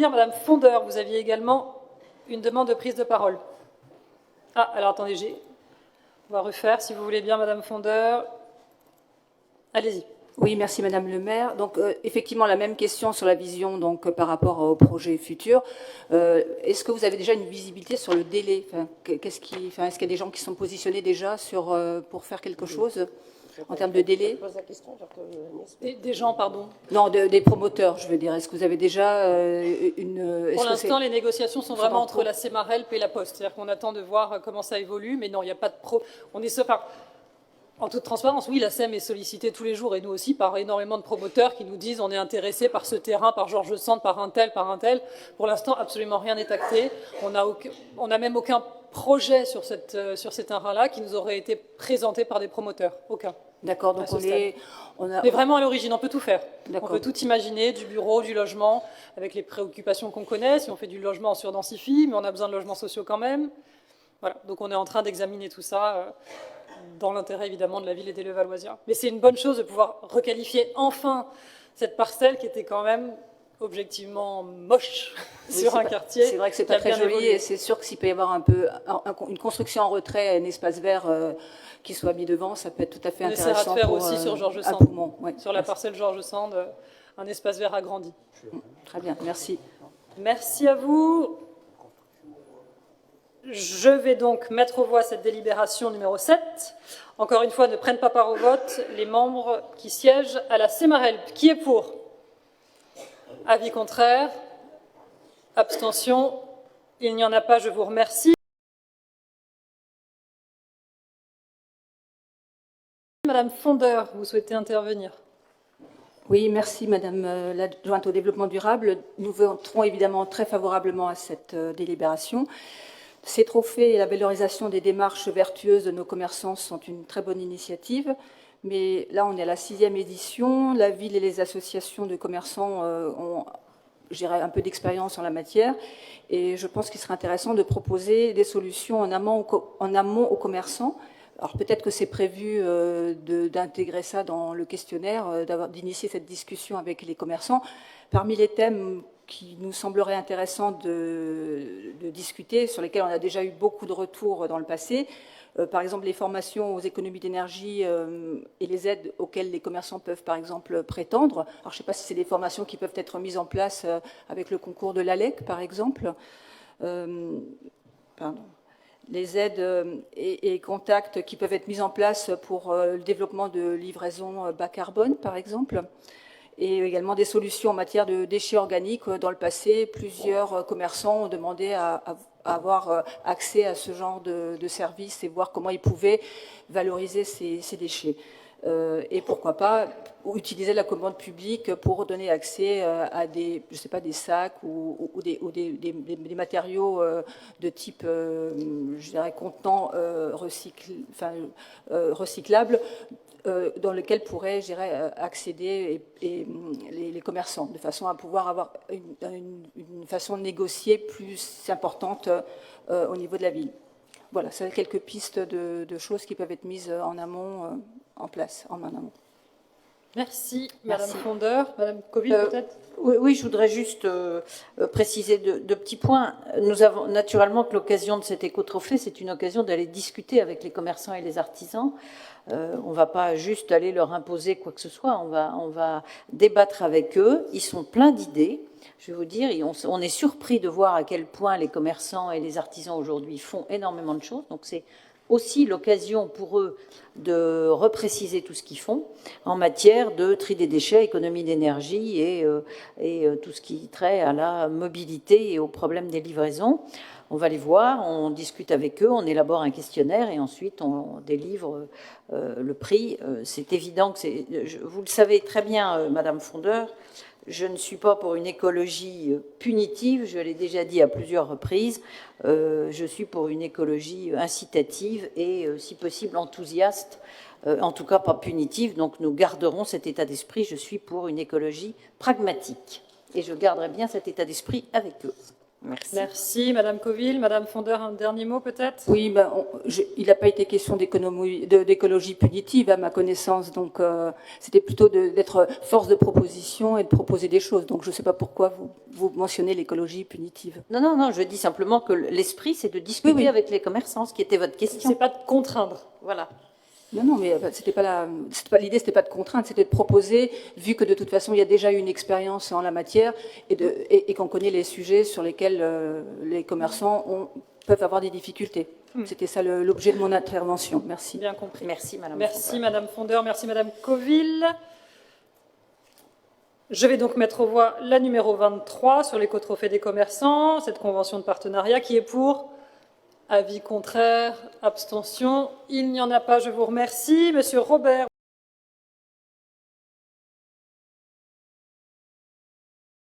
Madame Fondeur, vous aviez également une demande de prise de parole. Ah, alors attendez, on va refaire, si vous voulez bien, Madame Fondeur. Allez-y. Oui, merci Madame le maire. Donc effectivement, la même question sur la vision donc, par rapport au projet futur. Est-ce que vous avez déjà une visibilité sur le délai? Est-ce qu'il y a des gens qui sont positionnés déjà pour faire quelque chose en termes de délai? Des gens, pardon? Non, des promoteurs, je veux dire. Est-ce que vous avez déjà une... Pour l'instant, les négociations sont vraiment entre la Semarelp et la Poste. C'est-à-dire qu'on attend de voir comment ça évolue, mais non, il n'y a pas de On est en toute transparence, oui, la SEM est sollicitée tous les jours, et nous aussi, par énormément de promoteurs qui nous disent on est intéressé par ce terrain, par Georges Sand, par un tel, par un tel. Pour l'instant, absolument rien n'est acté. On n'a même aucun projet sur ces terrains-là qui nous aurait été présenté par des promoteurs. Aucun. D'accord, donc on est vraiment à l'origine, on peut tout faire. On peut tout imaginer, du bureau, du logement, avec les préoccupations qu'on connaît. Si on fait du logement, on surdensifie, mais on a besoin de logements sociaux quand même. Voilà, donc on est en train d'examiner tout ça dans l'intérêt évidemment de la ville et des Levalloisiens. Mais c'est une bonne chose de pouvoir requalifier enfin cette parcelle qui était quand même objectivement moche sur un quartier. C'est vrai que c'est pas très joli et c'est sûr que s'il peut y avoir un peu une construction en retrait, un espace vert qui soit mis devant, ça peut être tout à fait intéressant. On essaiera de faire aussi sur Georges Sand, sur la parcelle Georges Sand, un espace vert agrandi. Très bien, merci. Merci à vous. Je vais donc mettre aux voix cette délibération numéro 7. Encore une fois, ne prennent pas part au vote les membres qui siègent à la Semarelp. Qui est pour? Avis contraire? Abstention? Il n'y en a pas, je vous remercie. Madame Fondeur, vous souhaitez intervenir? Oui, merci Madame l'adjointe au développement durable. Nous voterons évidemment très favorablement à cette délibération. Ces trophées et la valorisation des démarches vertueuses de nos commerçants sont une très bonne initiative, mais là on est à la 6e édition. La ville et les associations de commerçants ont, je dirais, un peu d'expérience en la matière, et je pense qu'il serait intéressant de proposer des solutions en amont aux commerçants. Alors peut-être que c'est prévu d'intégrer ça dans le questionnaire, d'initier cette discussion avec les commerçants. Parmi les thèmes qui nous semblerait intéressant de discuter, sur lesquels on a déjà eu beaucoup de retours dans le passé. Par exemple, les formations aux économies d'énergie et les aides auxquelles les commerçants peuvent, par exemple, prétendre. Alors, je ne sais pas si c'est des formations qui peuvent être mises en place avec le concours de l'ALEC, par exemple. Les aides et contacts qui peuvent être mis en place pour le développement de livraisons bas carbone, par exemple. Et également des solutions en matière de déchets organiques. Dans le passé, plusieurs commerçants ont demandé à avoir accès à ce genre de services et voir comment ils pouvaient valoriser ces déchets. Et pourquoi pas utiliser la commande publique pour donner accès à des, je sais pas, des sacs ou des matériaux de type, je dirais, contenant recyclables, dans lequel pourraient, je dirais, accéder les commerçants, de façon à pouvoir avoir une façon de négocier plus importante au niveau de la ville. Voilà, c'est quelques pistes de choses qui peuvent être mises en amont, en amont. Merci, Madame Fondeur. Madame Coville, peut-être? Oui, je voudrais juste préciser deux petits points. Nous avons naturellement que l'occasion de cet éco-trophée, c'est une occasion d'aller discuter avec les commerçants et les artisans. On ne va pas juste aller leur imposer quoi que ce soit, on va débattre avec eux. Ils sont pleins d'idées, je vais vous dire, et on est surpris de voir à quel point les commerçants et les artisans aujourd'hui font énormément de choses. Donc c'est aussi l'occasion pour eux de repréciser tout ce qu'ils font en matière de tri des déchets, économie d'énergie et tout ce qui trait à la mobilité et aux problèmes des livraisons. On va les voir, on discute avec eux, on élabore un questionnaire et ensuite on délivre le prix. C'est évident que vous le savez très bien, Madame Fondeur, je ne suis pas pour une écologie punitive, je l'ai déjà dit à plusieurs reprises, je suis pour une écologie incitative et, si possible, enthousiaste, en tout cas pas punitive, donc nous garderons cet état d'esprit, je suis pour une écologie pragmatique, et je garderai bien cet état d'esprit avec eux. Merci. Merci, Madame Coville. Madame Fondeur, un dernier mot peut-être? Oui, il n'a pas été question d'écologie punitive à ma connaissance, donc c'était plutôt d'être force de proposition et de proposer des choses. Donc je ne sais pas pourquoi vous mentionnez l'écologie punitive. Non, non, non, je dis simplement que l'esprit, c'est de discuter avec les commerçants, ce qui était votre question. C'est pas de contraindre. Voilà. Non, non, mais l'idée, c'était pas de contrainte, c'était de proposer, vu que de toute façon, il y a déjà eu une expérience en la matière et qu'on connaît les sujets sur lesquels les commerçants peuvent avoir des difficultés. C'était ça l'objet de mon intervention. Merci. Bien compris. Merci, Madame Merci, Fondeur. Madame Fondeur. Merci, Madame Coville. Je vais donc mettre aux voix la numéro 23 sur l'éco-trophée des commerçants, cette convention de partenariat qui est pour. Avis contraire, abstention. Il n'y en a pas, je vous remercie. Monsieur Robert.